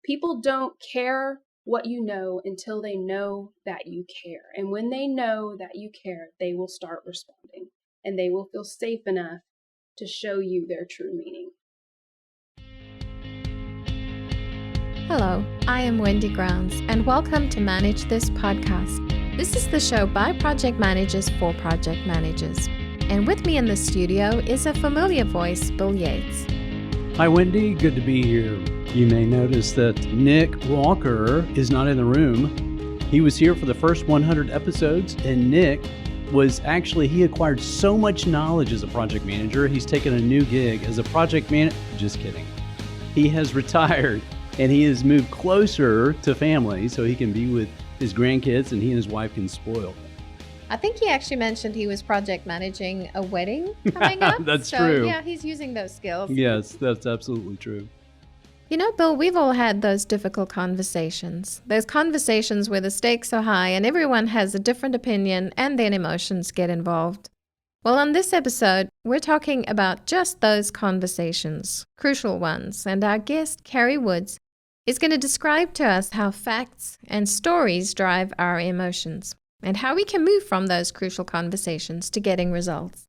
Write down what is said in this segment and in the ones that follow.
People don't care what you know until they know that you care. And when they know that you care, they will start responding and they will feel safe enough to show you their true meaning. Hello, I am Wendy Grounds, and welcome to Manage This podcast. This is the show by project managers for project managers. And with me in the studio is a familiar voice, Bill Yates. Hi, Wendy. Good to be here. You may notice that Nick Walker is not in the room. He was here for the first 100 episodes, and Nick he acquired so much knowledge as a project manager, he's taken a new gig as a project manager. Just kidding. He has retired, and he has moved closer to family so he can be with his grandkids, and he and his wife can spoil them. I think he actually mentioned he was project managing a wedding coming up. That's true. Yeah, he's using those skills. Yes, that's absolutely true. You know, Bill, we've all had those difficult conversations. Those conversations where the stakes are high and everyone has a different opinion and then emotions get involved. Well, on this episode, we're talking about just those conversations, crucial ones, and our guest, Carrie Woods, is going to describe to us how facts and stories drive our emotions and how we can move from those crucial conversations to getting results.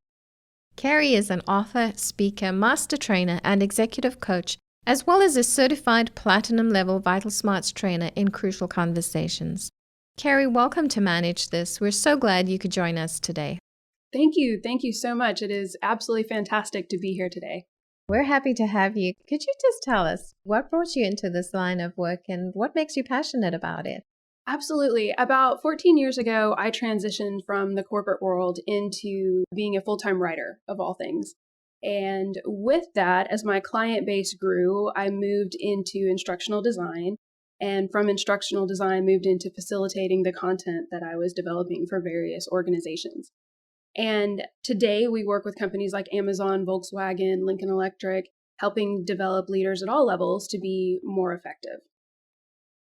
Carrie is an author, speaker, master trainer, and executive coach, as well as a certified platinum-level Vital Smarts trainer in crucial conversations. Carrie, welcome to Manage This. We're so glad you could join us today. Thank you. Thank you so much. It is absolutely fantastic to be here today. We're happy to have you. Could you just tell us what brought you into this line of work and what makes you passionate about it? Absolutely. About 14 years ago, I transitioned from the corporate world into being a full-time writer of all things. And with that, as my client base grew, I moved into instructional design. And from instructional design, moved into facilitating the content that I was developing for various organizations. And today we work with companies like Amazon, Volkswagen, Lincoln Electric, helping develop leaders at all levels to be more effective.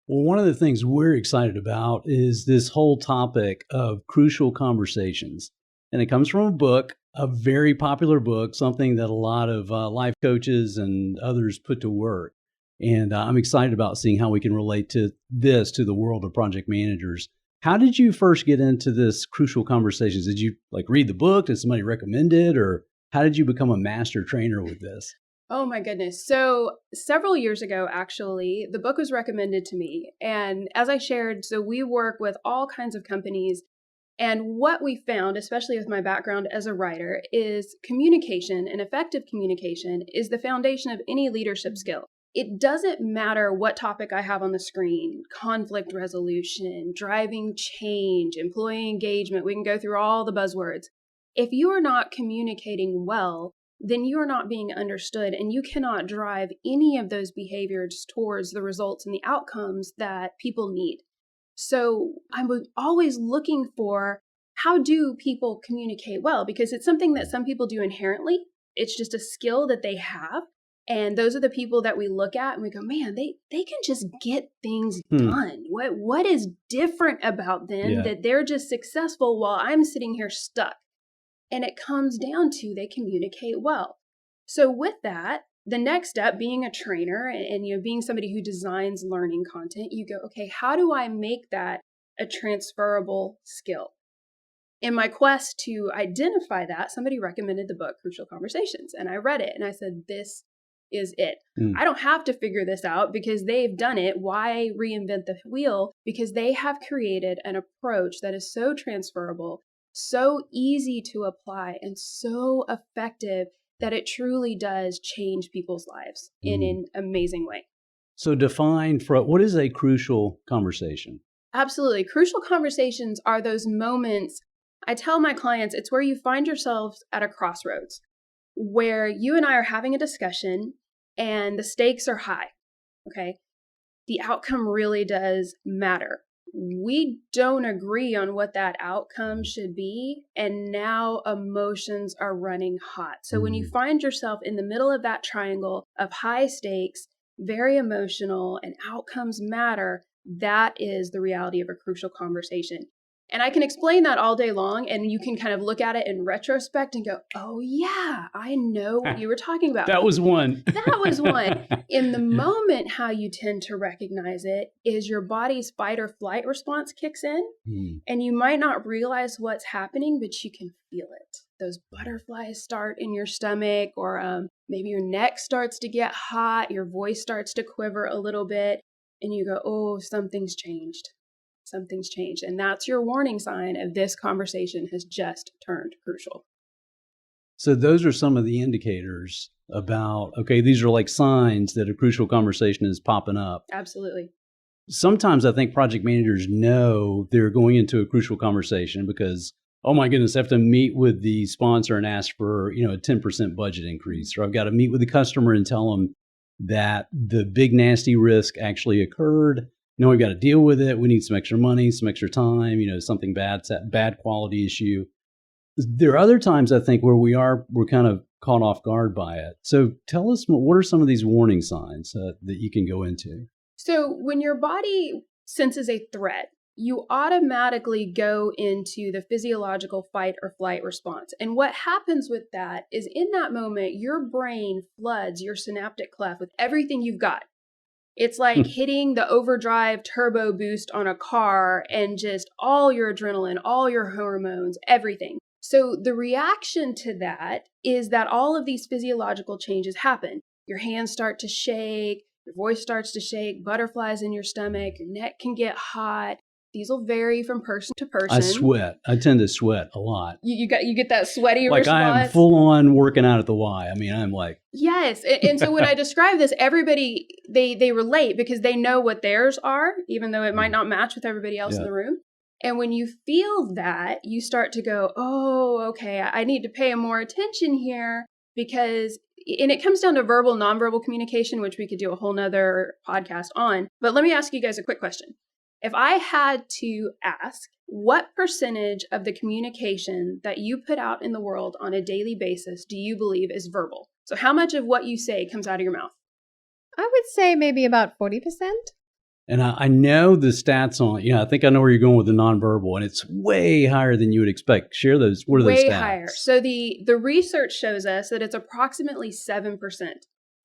Well, one of the things we're excited about is this whole topic of crucial conversations. And it comes from a book, a very popular book, something that a lot of life coaches and others put to work. And I'm excited about seeing how we can relate to this to the world of project managers. How did you first get into this crucial conversations? Did you read the book? Did somebody recommend it? Or how did you become a master trainer with this? Oh my goodness. So several years ago, actually, the book was recommended to me. And as I shared, so we work with all kinds of companies. And what we found, especially with my background as a writer, is communication and effective communication is the foundation of any leadership skill. It doesn't matter what topic I have on the screen, conflict resolution, driving change, employee engagement. We can go through all the buzzwords. If you are not communicating well, then you are not being understood and you cannot drive any of those behaviors towards the results and the outcomes that people need. So I'm always looking for how do people communicate well, because it's something that some people do inherently. It's just a skill that they have. And those are the people that we look at and we go, man, they can just get things done. What is different about them that they're just successful while I'm sitting here stuck? And it comes down to they communicate well. So with that, the next step, being a trainer and being somebody who designs learning content, you go, okay, how do I make that a transferable skill? In my quest to identify that, somebody recommended the book Crucial Conversations, and I read it and I said, this is it. I don't have to figure this out because they've done it. Why reinvent the wheel? Because they have created an approach that is so transferable, so easy to apply, and so effective that it truly does change people's lives in an amazing way. So define what is a crucial conversation? Absolutely. Crucial conversations are those moments. I tell my clients, it's where you find yourselves at a crossroads where you and I are having a discussion and the stakes are high. Okay. The outcome really does matter. We don't agree on what that outcome should be. And now emotions are running hot. So when you find yourself in the middle of that triangle of high stakes, very emotional, and outcomes matter, that is the reality of a crucial conversation. And I can explain that all day long, and you can kind of look at it in retrospect and go, oh yeah, I know what you were talking about. That was one. That was one. In the moment, how you tend to recognize it is your body's fight or flight response kicks in, and you might not realize what's happening, but you can feel it. Those butterflies start in your stomach, or maybe your neck starts to get hot, your voice starts to quiver a little bit, and you go, oh, something's changed. Something's changed. And that's your warning sign of this conversation has just turned crucial. So those are some of the indicators about, okay, these are like signs that a crucial conversation is popping up. Absolutely. Sometimes I think project managers know they're going into a crucial conversation because, oh my goodness, I have to meet with the sponsor and ask for, a 10% budget increase, or I've got to meet with the customer and tell them that the big nasty risk actually occurred. We've got to deal with it. We need some extra money, some extra time, something bad quality issue. There are other times I think where we're kind of caught off guard by it. So tell us, what are some of these warning signs that you can go into? So when your body senses a threat, you automatically go into the physiological fight or flight response. And what happens with that is in that moment, your brain floods your synaptic cleft with everything you've got. It's like hitting the overdrive turbo boost on a car and just all your adrenaline, all your hormones, everything. So the reaction to that is that all of these physiological changes happen. Your hands start to shake, your voice starts to shake, butterflies in your stomach, your neck can get hot. These will vary from person to person. I sweat. I tend to sweat a lot. You get that sweaty like response. I am full on working out at the Y. I'm like... Yes. And so when I describe this, everybody, they relate because they know what theirs are, even though it might not match with everybody else in the room. And when you feel that, you start to go, oh, okay, I need to pay more attention here because, and it comes down to verbal, nonverbal communication, which we could do a whole nother podcast on. But let me ask you guys a quick question. If I had to ask, what percentage of the communication that you put out in the world on a daily basis do you believe is verbal? So how much of what you say comes out of your mouth? I would say maybe about 40%. And I know the stats on, I think I know where you're going with the nonverbal, and it's way higher than you would expect. Share those. What are those stats? Way higher. So the research shows us that it's approximately 7%.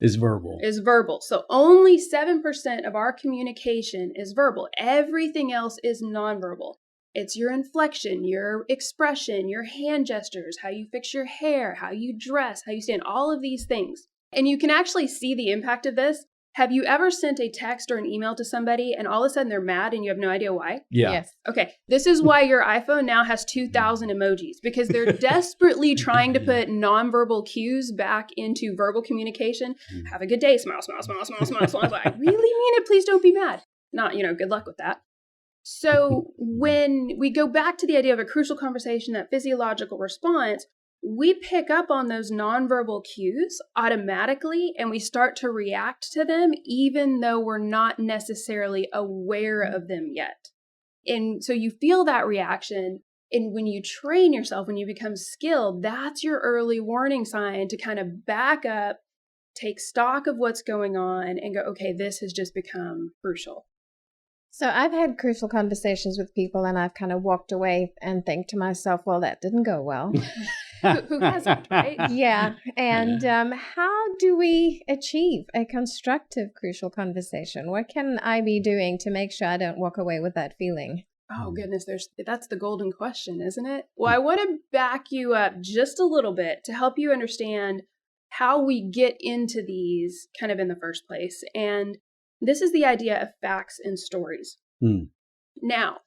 Is verbal. Is verbal. So only 7% of our communication is verbal. Everything else is nonverbal. It's your inflection, your expression, your hand gestures, how you fix your hair, how you dress, how you stand, all of these things. And you can actually see the impact of this. Have you ever sent a text or an email to somebody and all of a sudden they're mad and you have no idea why? Yeah. Yes. Okay. This is why your iPhone now has 2,000 emojis, because they're desperately trying to put nonverbal cues back into verbal communication. Have a good day. Smile, smile, smile, smile, smile, smile. I really mean it. Please don't be mad. Not, good luck with that. So when we go back to the idea of a crucial conversation, that physiological response, we pick up on those nonverbal cues automatically and we start to react to them even though we're not necessarily aware of them yet. And so you feel that reaction. And when you train yourself, when you become skilled, that's your early warning sign to kind of back up, take stock of what's going on and go, okay, this has just become crucial. So I've had crucial conversations with people and I've kind of walked away and think to myself, well, that didn't go well. Who hasn't, right? Yeah. And how do we achieve a constructive crucial conversation? What can I be doing to make sure I don't walk away with that feeling? Oh, goodness. That's the golden question, isn't it? Well, I want to back you up just a little bit to help you understand how we get into these kind of in the first place. And this is the idea of facts and stories. Now,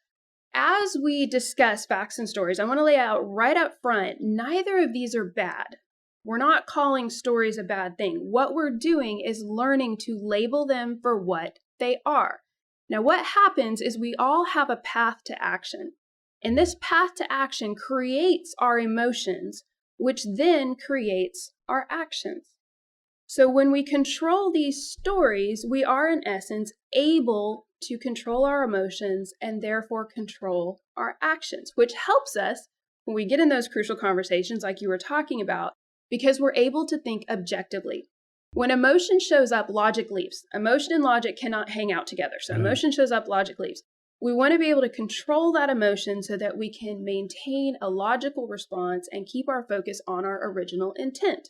as we discuss facts and stories, I want to lay out right up front, neither of these are bad. We're not calling stories a bad thing. What we're doing is learning to label them for what they are. Now, what happens is we all have a path to action. And this path to action creates our emotions, which then creates our actions. So when we control these stories, we are in essence able to control our emotions and therefore control our actions, which helps us when we get in those crucial conversations like you were talking about, because we're able to think objectively. When emotion shows up, logic leaves. Emotion and logic cannot hang out together. So emotion shows up, logic leaves. We want to be able to control that emotion so that we can maintain a logical response and keep our focus on our original intent.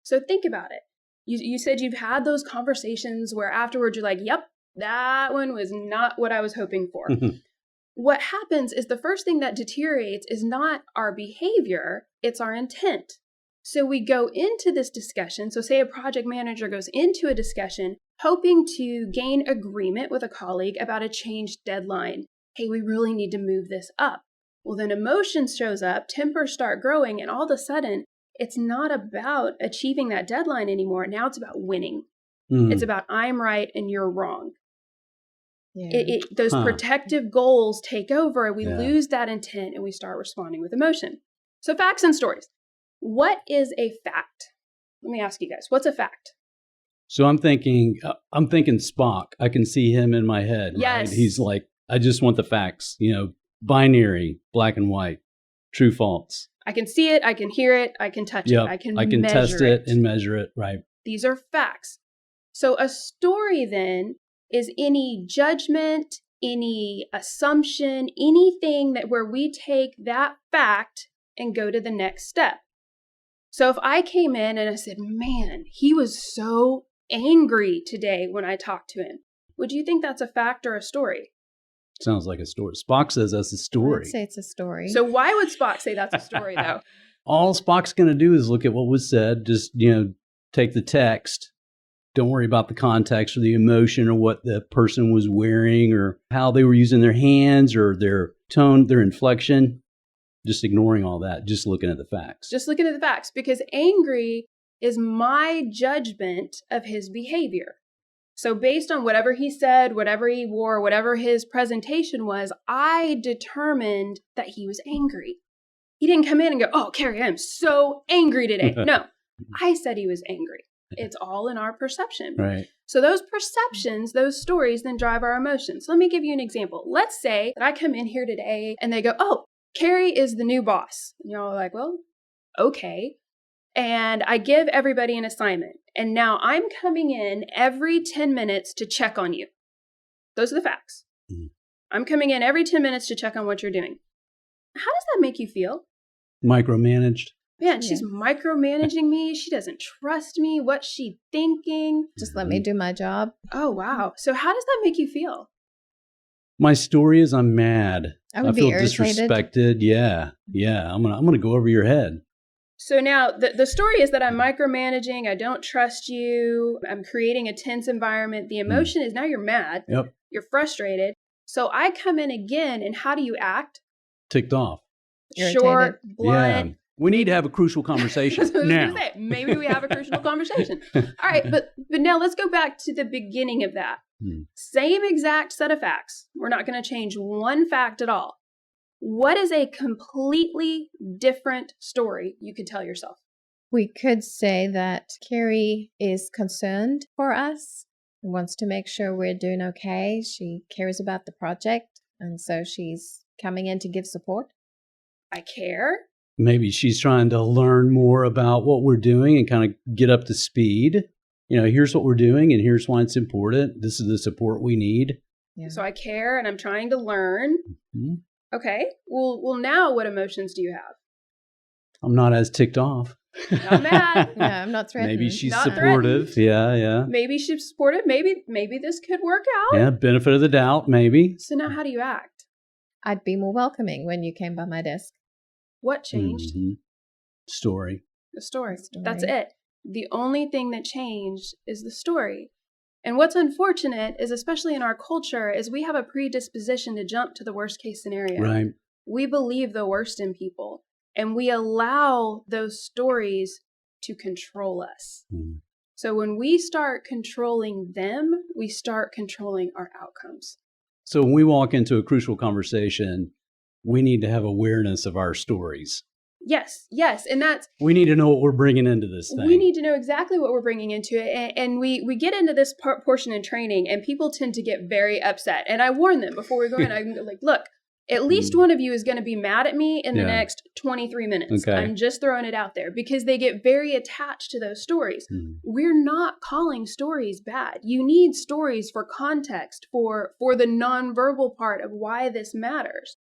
So think about it. You said you've had those conversations where afterwards you're like, yep, that one was not what I was hoping for. What happens is the first thing that deteriorates is not our behavior, it's our intent. So we go into this discussion. So say a project manager goes into a discussion hoping to gain agreement with a colleague about a changed deadline. Hey, we really need to move this up. Well, then emotion shows up, tempers start growing, and all of a sudden, it's not about achieving that deadline anymore. Now it's about winning. It's about I'm right and you're wrong. Yeah. Those protective goals take over and we lose that intent and we start responding with emotion. So facts and stories. What is a fact? Let me ask you guys, what's a fact? So I'm thinking Spock. I can see him in my head. Yes. Right? He's like, I just want the facts, binary, black and white, true, false. I can see it, I can hear it, I can touch it, I can test it and measure it, right? These are facts. So a story then is any judgment, any assumption, anything that where we take that fact and go to the next step. So if I came in and I said, man, he was so angry today when I talked to him, would you think that's a fact or a story? Sounds like a story. Spock says that's a story. I'd say it's a story. So why would Spock say that's a story, though? All Spock's going to do is look at what was said, just, take the text. Don't worry about the context or the emotion or what the person was wearing or how they were using their hands or their tone, their inflection. Just ignoring all that, just looking at the facts. Just looking at the facts, because angry is my judgment of his behavior. So based on whatever he said, whatever he wore, whatever his presentation was, I determined that he was angry. He didn't come in and go, oh, Carrie, I'm so angry today. No, I said he was angry. It's all in our perception. Right. So those perceptions, those stories then drive our emotions. Let me give you an example. Let's say that I come in here today and they go, oh, Carrie is the new boss. And y'all are like, well, okay. And I give everybody an assignment. And now I'm coming in every 10 minutes to check on you. Those are the facts. Mm-hmm. I'm coming in every 10 minutes to check on what you're doing. How does that make you feel? Micromanaged. Man, she's micromanaging me. She doesn't trust me. What's she thinking? Just let me do my job. Oh, wow. So how does that make you feel? My story is I'm mad. I would feel be irritated. Disrespected. Yeah. I'm gonna go over your head. So now the story is that I'm micromanaging. I don't trust you. I'm creating a tense environment. The emotion is now you're mad. Yep. You're frustrated. So I come in again, and how do you act? Ticked off. Irritated. Short, blunt. Yeah. We need to have a crucial conversation now. Maybe we have a crucial conversation. All right, but now let's go back to the beginning of that. Same exact set of facts. We're not going to change one fact at all. What is a completely different story you could tell yourself? We could say that Carrie is concerned for us, wants to make sure we're doing okay. She cares about the project, and so she's coming in to give support. I care. Maybe she's trying to learn more about what we're doing and kind of get up to speed. Here's what we're doing and here's why it's important. This is the support we need. Yeah. So I care and I'm trying to learn. Mm-hmm. Okay. Well, now what emotions do you have? I'm not as ticked off. Not mad. No, I'm not threatened. Maybe she's not supportive. Threatened. Yeah. Maybe she's supportive. Maybe this could work out. Yeah, benefit of the doubt, maybe. So now how do you act? I'd be more welcoming when you came by my desk. What changed? Mm-hmm. Story. The story. That's it. The only thing that changed is the story. And what's unfortunate is, especially in our culture, is we have a predisposition to jump to the worst case scenario. Right. We believe the worst in people, and we allow those stories to control us. Mm. So when we start controlling them, we start controlling our outcomes. So when we walk into a crucial conversation, we need to have awareness of our stories. Yes. And we need to know what we're bringing into this thing. We need to know exactly what we're bringing into it. And we get into this portion in training, and people tend to get very upset. And I warn them before we go in, I'm like, look, At least one of you is going to be mad at me in the Yeah. next 23 minutes. Okay. I'm just throwing it out there because they get very attached to those stories. We're not calling stories bad. You need stories for context, for the nonverbal part of why this matters.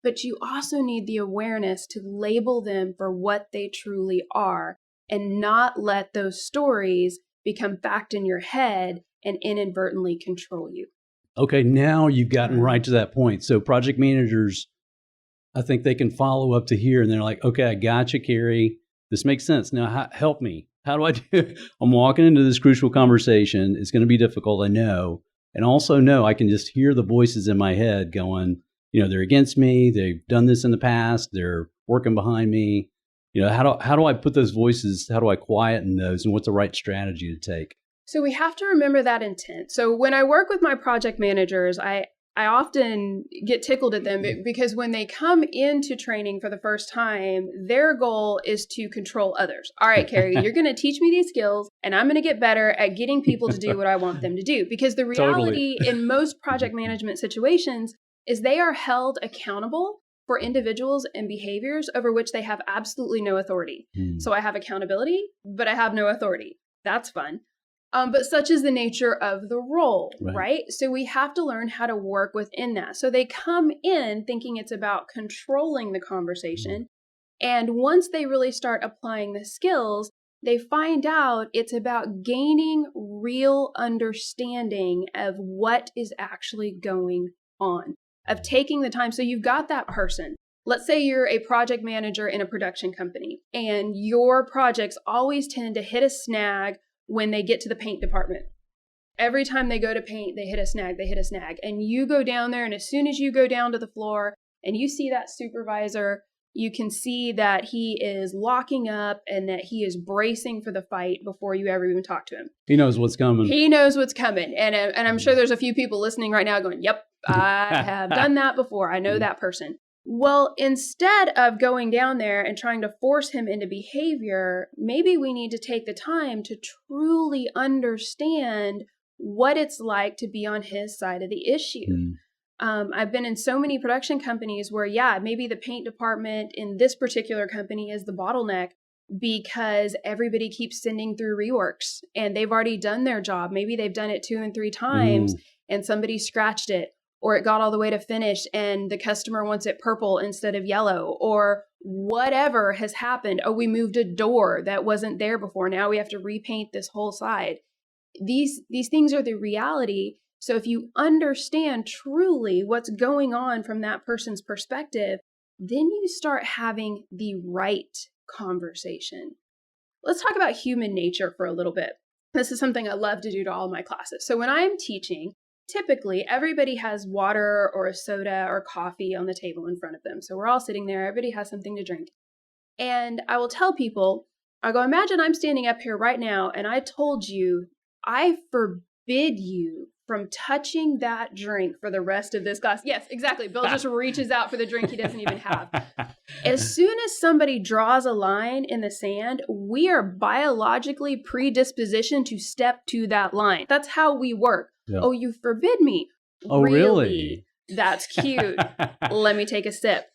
But you also need the awareness to label them for what they truly are and not let those stories become fact in your head and inadvertently control you. Okay, now you've gotten right to that point. So project managers, I think they can follow up to here and they're like, okay, I got you, Carrie. This makes sense. Now help me. How do I do it? I'm walking into this crucial conversation. It's going to be difficult, I know. And also know I can just hear the voices in my head going, they're against me. They've done this in the past. They're working behind me. How do I put those voices? How do I quieten those? And what's the right strategy to take? So we have to remember that intent. So when I work with my project managers, I often get tickled at them because when they come into training for the first time, their goal is to control others. All right, Carrie, you're going to teach me these skills and I'm going to get better at getting people to do what I want them to do. Because the reality in most project management situations is they are held accountable for individuals and behaviors over which they have absolutely no authority. So I have accountability, but I have no authority. That's fun. But such is the nature of the role, right? So we have to learn how to work within that. So they come in thinking it's about controlling the conversation. And once they really start applying the skills, they find out it's about gaining real understanding of what is actually going on, of taking the time. So you've got that person. Let's say you're a project manager in a production company and your projects always tend to hit a snag when they get to the paint department. Every time they go to paint, they hit a snag. And you go down there, and as soon as you go down to the floor and you see that supervisor, you can see that he is locking up and that he is bracing for the fight before you ever even talk to him. He knows what's coming. And I'm sure there's a few people listening right now going, yep, I have done that before. I know that person. Well, instead of going down there and trying to force him into behavior, maybe we need to take the time to truly understand what it's like to be on his side of the issue. I've been in so many production companies where, maybe the paint department in this particular company is the bottleneck because everybody keeps sending through reworks and they've already done their job. Maybe they've done it 2 and 3 times and somebody scratched it. Or it got all the way to finish and the customer wants it purple instead of yellow, or whatever has happened. Oh, we moved a door that wasn't there before. Now we have to repaint this whole side. These things are the reality. So if you understand truly what's going on from that person's perspective, then you start having the right conversation. Let's talk about human nature for a little bit. This is something I love to do to all my classes. So when I'm teaching, typically, everybody has water or a soda or coffee on the table in front of them. So we're all sitting there. Everybody has something to drink. And I will tell people, I go, imagine I'm standing up here right now and I told you, I forbid you from touching that drink for the rest of this class. Yes, exactly. Bill just reaches out for the drink he doesn't even have. As soon as somebody draws a line in the sand, we are biologically predispositioned to step to that line. That's how we work. Yeah. Oh, you forbid me. Oh, really? That's cute. Let me take a sip.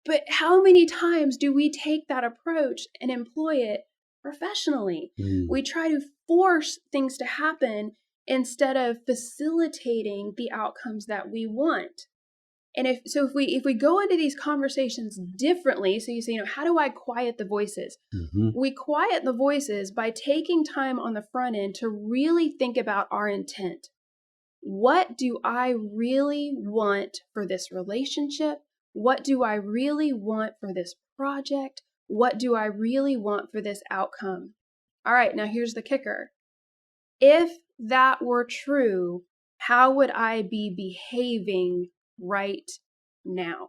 But how many times do we take that approach and employ it professionally? We try to force things to happen instead of facilitating the outcomes that we want. And if we go into these conversations differently, so you say, how do I quiet the voices? We quiet the voices by taking time on the front end to really think about our intent. What do I really want for this relationship? What do I really want for this project? What do I really want for this outcome? All right, now here's the kicker. If that were true, how would I be behaving right now?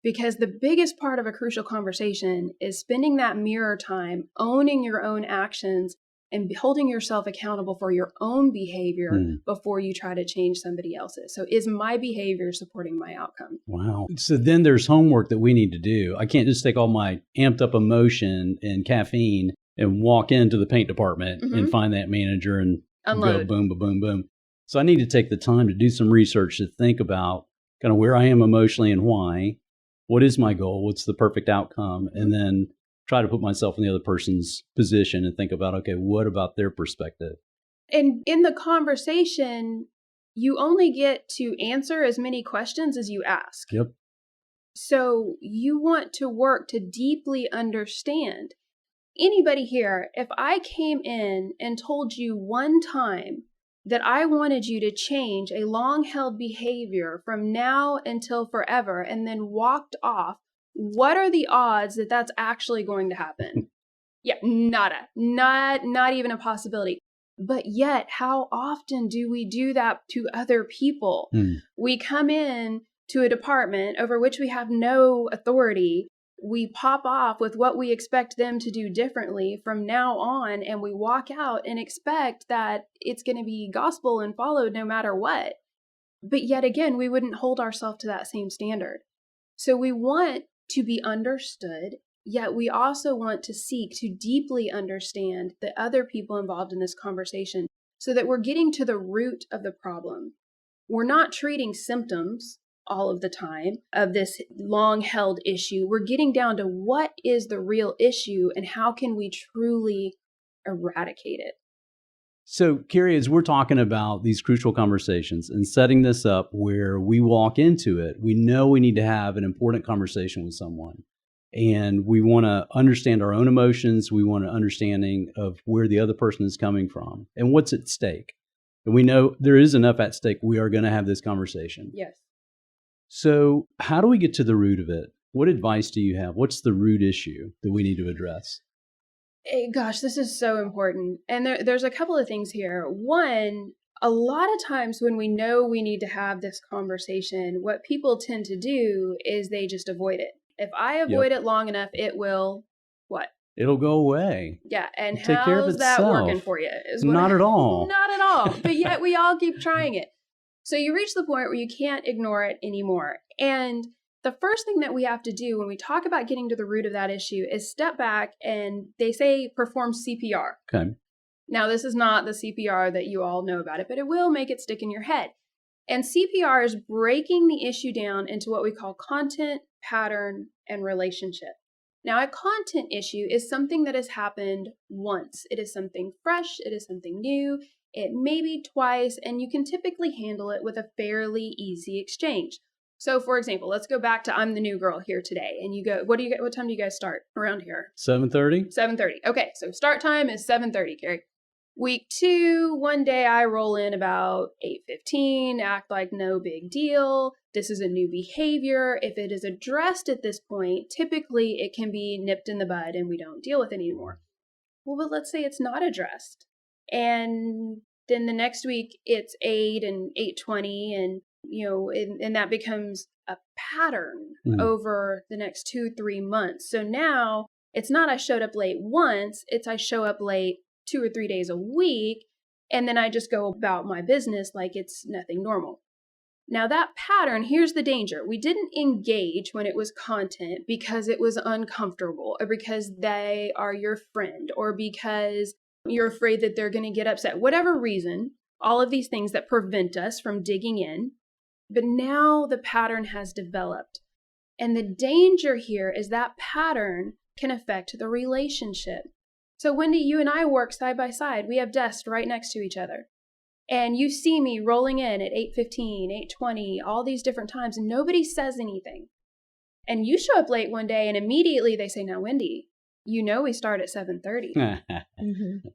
Because the biggest part of a crucial conversation is spending that mirror time, owning your own actions, and holding yourself accountable for your own behavior before you try to change somebody else's. So is my behavior supporting my outcome? Wow. So then there's homework that we need to do. I can't just take all my amped up emotion and caffeine and walk into the paint department and find that manager and unload. Go boom, boom, boom, boom. So I need to take the time to do some research to think about kind of where I am emotionally and why, what is my goal, what's the perfect outcome, and then try to put myself in the other person's position and think about, okay, what about their perspective? And in the conversation, you only get to answer as many questions as you ask. Yep. So you want to work to deeply understand. Anybody here, if I came in and told you one time that I wanted you to change a long-held behavior from now until forever and then walked off, what are the odds that that's actually going to happen? Yeah, nada. Not even a possibility. But yet, how often do we do that to other people? We come in to a department over which we have no authority. We pop off with what we expect them to do differently from now on, and we walk out and expect that it's going to be gospel and followed no matter what. But yet again, we wouldn't hold ourselves to that same standard. So we want to be understood, yet we also want to seek to deeply understand the other people involved in this conversation so that we're getting to the root of the problem. We're not treating symptoms all of the time of this long-held issue. We're getting down to what is the real issue and how can we truly eradicate it. So, Carrie, as we're talking about these crucial conversations and setting this up where we walk into it, we know we need to have an important conversation with someone. And we want to understand our own emotions. We want an understanding of where the other person is coming from and what's at stake. And we know there is enough at stake. We are going to have this conversation. Yes. So how do we get to the root of it? What advice do you have? What's the root issue that we need to address? Gosh, this is so important. And there's a couple of things here. One, a lot of times when we know we need to have this conversation, what people tend to do is they just avoid it. If I avoid it long enough, it will what? It'll go away. Yeah, and It'll take care of how's that itself. working for you? Not at all. Not at all. But yet we all keep trying it. So you reach the point where you can't ignore it anymore. And the first thing that we have to do when we talk about getting to the root of that issue is step back and they say perform CPR. Okay. Now, this is not the CPR that you all know about it, but it will make it stick in your head. And CPR is breaking the issue down into what we call content, pattern, and relationship. Now, a content issue is something that has happened once. It is something fresh. It is something new. It may be twice, and you can typically handle it with a fairly easy exchange. So, for example, let's go back to I'm the new girl here today, and you go. What time do you guys start around here? 7:30. 7:30. Okay, so start time is 7:30, Carrie. Week 2, one day I roll in about 8:15, act like no big deal. This is a new behavior. If it is addressed at this point, typically it can be nipped in the bud and we don't deal with it anymore. Well, but let's say it's not addressed. And then the next week it's 8 and 8:20 and that becomes a pattern over the next 2-3 months. So now it's not I showed up late once, it's I show up late 2 or 3 days a week, and then I just go about my business like it's nothing normal. Now that pattern, here's the danger. We didn't engage when it was content because it was uncomfortable or because they are your friend or because you're afraid that they're going to get upset. Whatever reason, all of these things that prevent us from digging in. But now the pattern has developed. And the danger here is that pattern can affect the relationship. So Wendy, you and I work side by side. We have desks right next to each other. And you see me rolling in at 8:15, 8:20, all these different times, and nobody says anything. And you show up late one day and immediately they say, now, Wendy, you know we start at 7:30.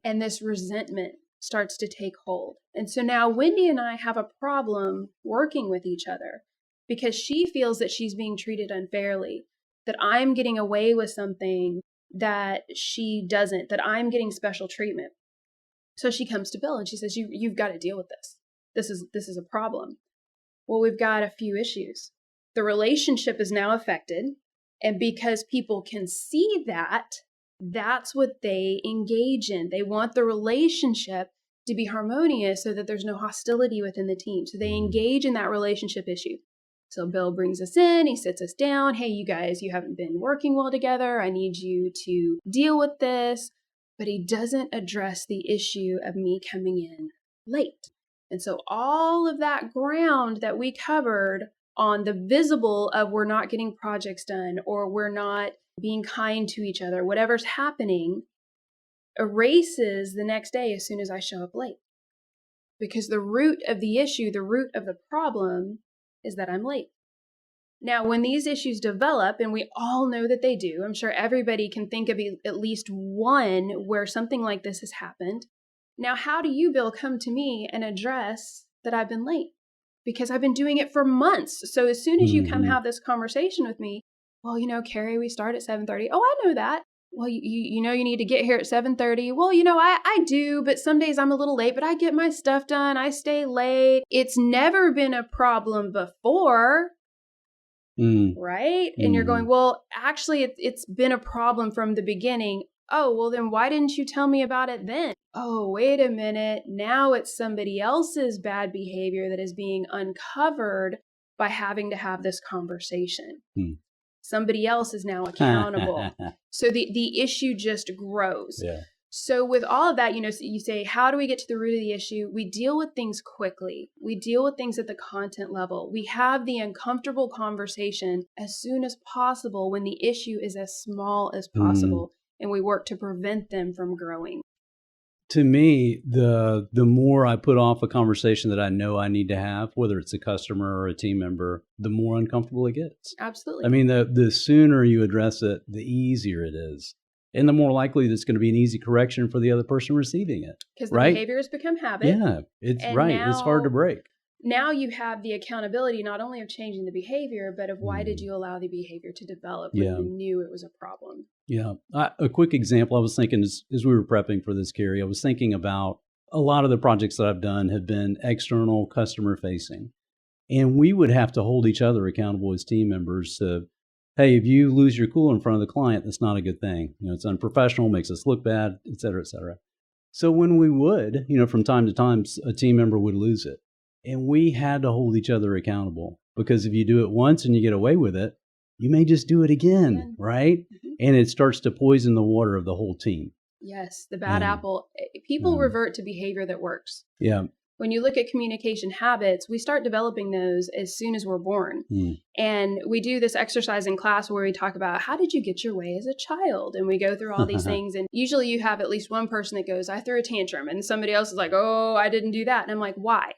And this resentment starts to take hold. And so now Wendy and I have a problem working with each other because she feels that she's being treated unfairly, that I'm getting away with something that she doesn't, that I'm getting special treatment. So she comes to Bill and she says, you've got to deal with this. This is a problem. Well, we've got a few issues. The relationship is now affected. And because people can see that, that's what they engage in. They want the relationship to be harmonious so that there's no hostility within the team. So they engage in that relationship issue. So Bill brings us in, he sits us down. Hey, you guys, you haven't been working well together. I need you to deal with this. But he doesn't address the issue of me coming in late. And so all of that ground that we covered on the visible of we're not getting projects done or we're not being kind to each other, whatever's happening erases the next day as soon as I show up late. Because the root of the issue, the root of the problem is that I'm late. Now, when these issues develop, and we all know that they do, I'm sure everybody can think of at least one where something like this has happened. Now, how do you, Bill, come to me and address that I've been late? Because I've been doing it for months. So as soon as you come have this conversation with me, well, Carrie, we start at 7:30. Oh, I know that. Well, you know you need to get here at 7:30. Well, I do, but some days I'm a little late, but I get my stuff done. I stay late. It's never been a problem before. Right? And you're going, well, actually, it's been a problem from the beginning. Oh, well, then why didn't you tell me about it then? Oh, wait a minute. Now it's somebody else's bad behavior that is being uncovered by having to have this conversation. Somebody else is now accountable. So the issue just grows. Yeah. So with all of that, you say, how do we get to the root of the issue? We deal with things quickly. We deal with things at the content level. We have the uncomfortable conversation as soon as possible when the issue is as small as possible, and we work to prevent them from growing. To me, the more I put off a conversation that I know I need to have, whether it's a customer or a team member, the more uncomfortable it gets. Absolutely. I mean, the sooner you address it, the easier it is. And the more likely that's going to be an easy correction for the other person receiving it. Because the behavior has become habit. Yeah, it's and right. Now, it's hard to break. Now you have the accountability not only of changing the behavior, but of why did you allow the behavior to develop when you knew it was a problem? Yeah. A quick example, I was thinking as we were prepping for this, Carrie, I was thinking about a lot of the projects that I've done have been external customer facing. And we would have to hold each other accountable as team members to, hey, if you lose your cool in front of the client, that's not a good thing. It's unprofessional, makes us look bad, et cetera, et cetera. So when we would, from time to time, a team member would lose it. And we had to hold each other accountable because if you do it once and you get away with it, you may just do it again, right? And it starts to poison the water of the whole team. Yes, the bad apple. People revert to behavior that works. Yeah. When you look at communication habits, we start developing those as soon as we're born. And we do this exercise in class where we talk about how did you get your way as a child? And we go through all these things. And usually you have at least one person that goes, I threw a tantrum. And somebody else is like, oh, I didn't do that. And I'm like, why?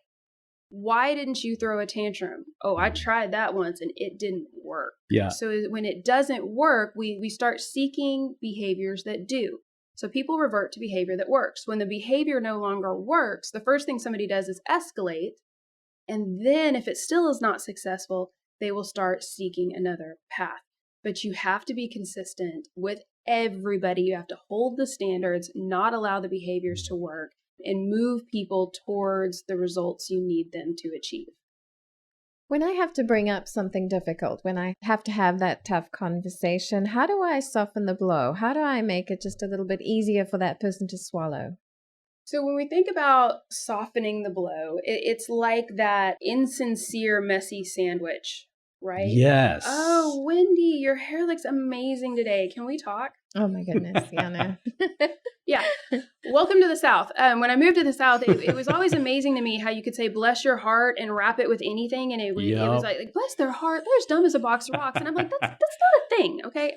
Why didn't you throw a tantrum? Oh, I tried that once and it didn't work. Yeah. So when it doesn't work, we start seeking behaviors that do. So people revert to behavior that works. When the behavior no longer works, the first thing somebody does is escalate. And then if it still is not successful, they will start seeking another path. But you have to be consistent with everybody. You have to hold the standards, not allow the behaviors to work, and move people towards the results you need them to achieve. When I have to bring up something difficult, when I have to have that tough conversation, how do I soften the blow? How do I make it just a little bit easier for that person to swallow? So when we think about softening the blow, it's like that insincere, messy sandwich, right? Yes. Oh, Wendy, your hair looks amazing today. Can we talk? Oh my goodness, yeah, no. Yeah. Welcome to the South. When I moved to the South, it was always amazing to me how you could say, bless your heart and wrap it with anything. And it was like, bless their heart. They're as dumb as a box of rocks. And I'm like, that's not a thing. Okay.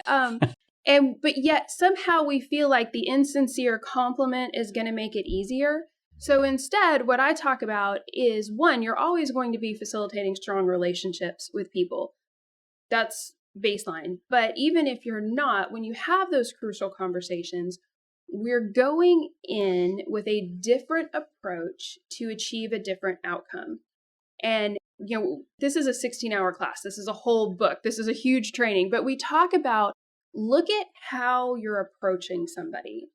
But yet somehow we feel like the insincere compliment is going to make it easier. So instead, what I talk about is one, you're always going to be facilitating strong relationships with people. That's baseline. But even if you're not, when you have those crucial conversations, we're going in with a different approach to achieve a different outcome. And, this is a 16-hour class. This is a whole book. This is a huge training. But we talk about, look at how you're approaching somebody.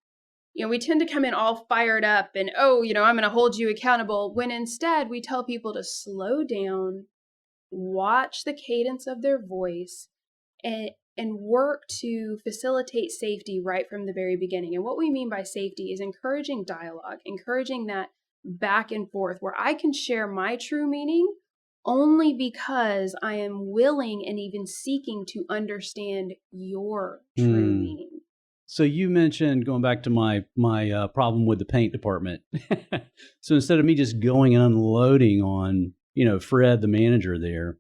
We tend to come in all fired up and, I'm going to hold you accountable, when instead we tell people to slow down, watch the cadence of their voice, and work to facilitate safety right from the very beginning. And what we mean by safety is encouraging dialogue, encouraging that back and forth where I can share my true meaning only because I am willing and even seeking to understand your true meaning. So you mentioned, going back to my problem with the paint department. So instead of me just going and unloading on, Fred, the manager there,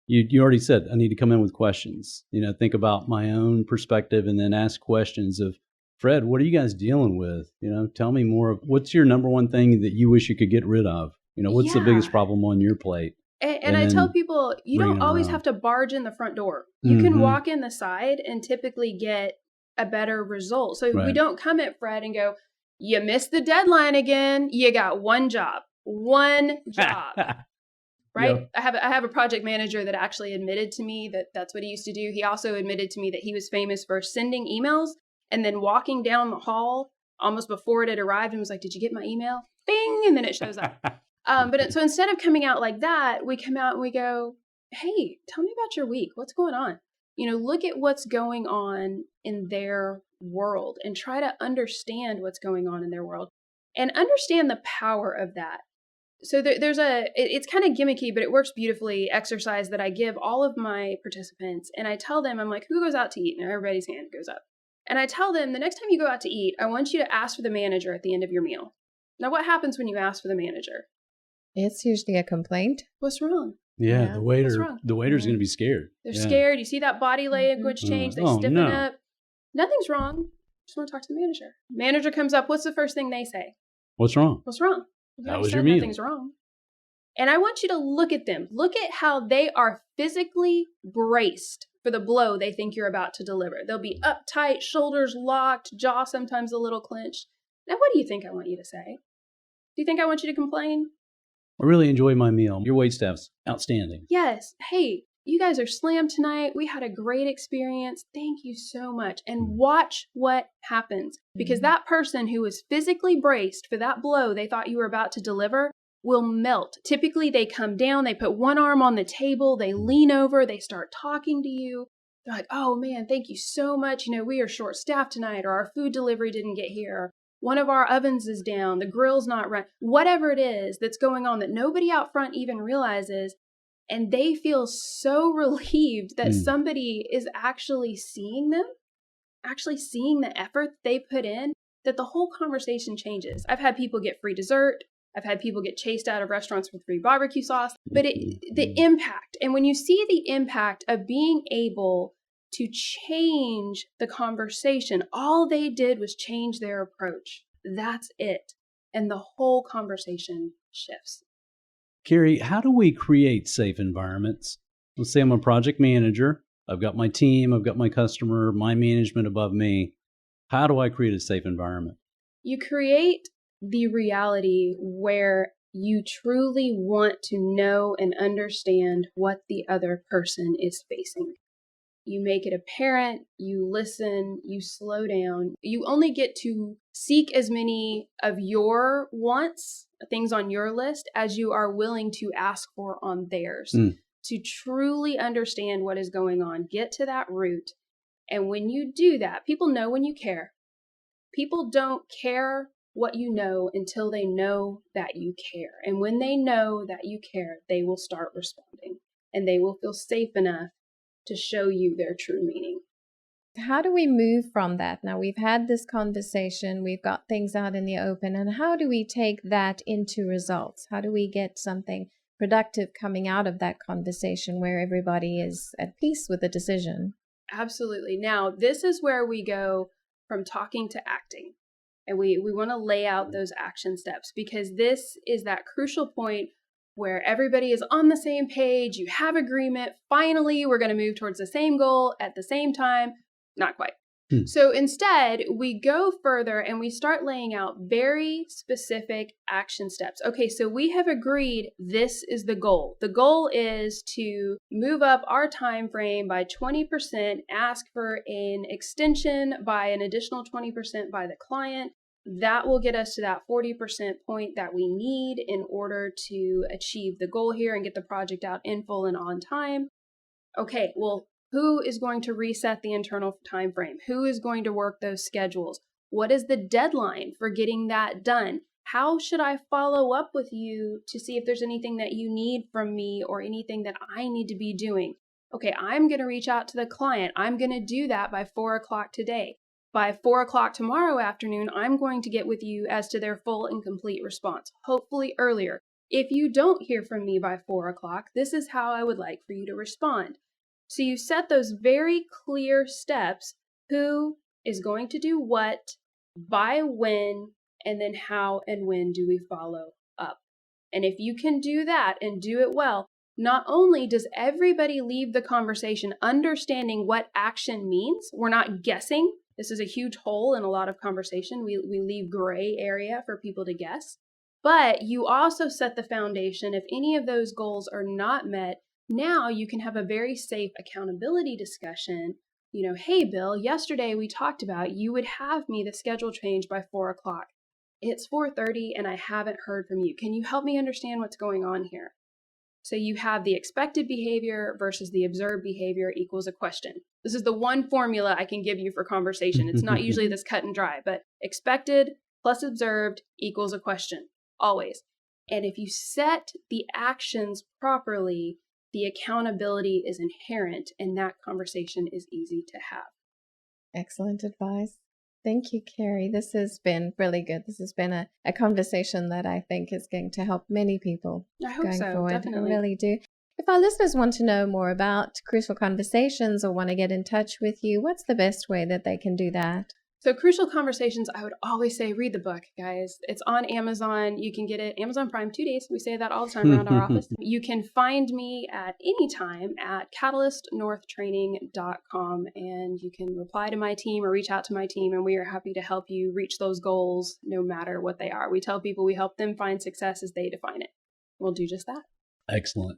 You already said I need to come in with questions. Think about my own perspective and then ask questions of Fred. What are you guys dealing with? Tell me more of what's your number one thing that you wish you could get rid of. What's the biggest Yeah. problem on your plate? And I tell people, you bring don't it always around. have to barge in the front door. You can walk in the side and typically get a better result. So we Right. don't come at Fred and go, you missed the deadline again. You got one job. Right? Yep. I have a project manager that actually admitted to me that that's what he used to do. He also admitted to me that he was famous for sending emails and then walking down the hall almost before it had arrived and was like, did you get my email? Bing! And then it shows up. So instead of coming out like that, we come out and we go, hey, tell me about your week. What's going on? Look at what's going on in their world and try to understand what's going on in their world and understand the power of that. So it's kind of gimmicky, but it works beautifully, exercise that I give all of my participants. And I tell them, I'm like, who goes out to eat? And everybody's hand goes up. And I tell them, the next time you go out to eat, I want you to ask for the manager at the end of your meal. Now, what happens when you ask for the manager? It's usually a complaint. What's wrong? Yeah, Yeah. the What's wrong? waiter's going to be scared. They're Yeah. scared. You see that body language change. They stiffen no. up. Nothing's wrong. Just want to talk to the manager. Manager comes up. What's the first thing they say? What's wrong? What's wrong? How was your meal? Nothing's wrong. And I want you to look at them. Look at how they are physically braced for the blow they think you're about to deliver. They'll be uptight, shoulders locked, jaw sometimes a little clenched. Now, what do you think I want you to say? Do you think I want you to complain? I really enjoyed my meal. Your waitstaff's outstanding. Yes. Hey, you guys are slammed tonight. We had a great experience. Thank you so much. And watch what happens. Because that person who was physically braced for that blow they thought you were about to deliver will melt. Typically, they come down, they put one arm on the table, they lean over, they start talking to you. They're like, oh man, thank you so much. We are short-staffed tonight, or our food delivery didn't get here. One of our ovens is down, the grill's not running. Whatever it is that's going on that nobody out front even realizes, and they feel so relieved that somebody is actually seeing them, actually seeing the effort they put in, that the whole conversation changes. I've had people get free dessert. I've had people get chased out of restaurants with free barbecue sauce, but the impact, and when you see the impact of being able to change the conversation, all they did was change their approach. That's it. And the whole conversation shifts. Carrie, how do we create safe environments? Let's say I'm a project manager. I've got my team, I've got my customer, my management above me. How do I create a safe environment? You create the reality where you truly want to know and understand what the other person is facing. You make it apparent, you listen, you slow down. You only get to seek as many of your wants, things on your list, as you are willing to ask for on theirs. To truly understand what is going on, get to that root. And when you do that, people know when you care. People don't care what you know until they know that you care. And when they know that you care, they will start responding and they will feel safe enough to show you their true meaning. How do we move from that? Now, we've had this conversation, we've got things out in the open, and how do we take that into results? How do we get something productive coming out of that conversation where everybody is at peace with the decision? Absolutely. Now, this is where we go from talking to acting. And we want to lay out those action steps, because this is that crucial point where everybody is on the same page, you have agreement, finally we're going to move towards the same goal at the same time. Not quite. So instead, we go further and we start laying out very specific action steps. Okay, so we have agreed this is the goal. The goal is to move up our time frame by 20%, ask for an extension by an additional 20% by the client. That will get us to that 40% point that we need in order to achieve the goal here and get the project out in full and on time. Okay, well, who is going to reset the internal time frame? Who is going to work those schedules? What is the deadline for getting that done? How should I follow up with you to see if there's anything that you need from me or anything that I need to be doing? Okay, I'm going to reach out to the client. I'm going to do that by 4 o'clock today. By 4 o'clock tomorrow afternoon, I'm going to get with you as to their full and complete response, hopefully earlier. if you don't hear from me by 4 o'clock, this is how I would like for you to respond. So you set those very clear steps. Who is going to do what, by when, and then how and when do we follow up? And if you can do that and do it well, not only does everybody leave the conversation understanding what action means, we're not guessing. This is a huge hole in a lot of conversation. We leave gray area for people to guess. But you also set the foundation. If any of those goals are not met, now you can have a very safe accountability discussion. Hey, Bill, yesterday we talked about you would have me the schedule change by 4 o'clock. It's 4:30 and I haven't heard from you. Can you help me understand what's going on here? So you have the expected behavior versus the observed behavior equals a question. This is the one formula I can give you for conversation. It's not usually this cut and dry, but expected plus observed equals a question, always. And if you set the actions properly, the accountability is inherent and that conversation is easy to have. Excellent advice. Thank you, Carrie. This has been really good. This has been a conversation that I think is going to help many people I hope going so, forward. definitely. I really do. If our listeners want to know more about Crucial Conversations or want to get in touch with you, what's the best way that they can do that? So Crucial Conversations, I would always say read the book, guys. It's on Amazon. You can get it Amazon Prime 2 days. We say that all the time around our office. You can find me at any time at catalystnorthtraining.com, and you can reply to my team or reach out to my team, and we are happy to help you reach those goals no matter what they are. We tell people we help them find success as they define it. We'll do just that. Excellent.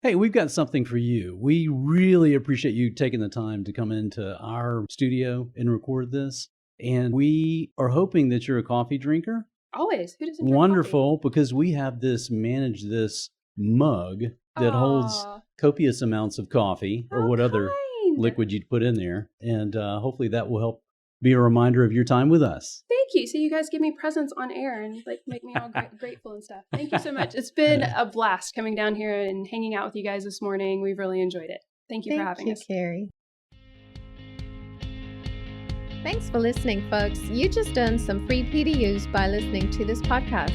Hey, we've got something for you. We really appreciate you taking the time to come into our studio and record this. And we are hoping that you're a coffee drinker. Always. Who doesn't drink Wonderful, because we have this Manage This mug that holds copious amounts of coffee or what other liquid you'd put in there. And hopefully that will help be a reminder of your time with us. Thank you. So you guys give me presents on air and make me all grateful and stuff. Thank you so much. It's been a blast coming down here and hanging out with you guys this morning. We've really enjoyed it. Thank you for having us. Thank you, Carrie. Thanks for listening, folks. You just earned some free PDUs by listening to this podcast.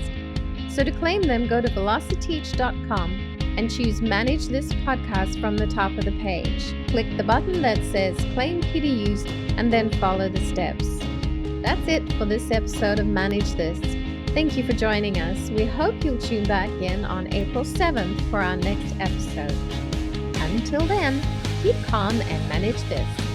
So to claim them, go to velociteach.com and choose Manage This Podcast from the top of the page. Click the button that says Claim PDUs and then follow the steps. That's it for this episode of Manage This. Thank you for joining us. We hope you'll tune back in on April 7th for our next episode. Until then, keep calm and manage this.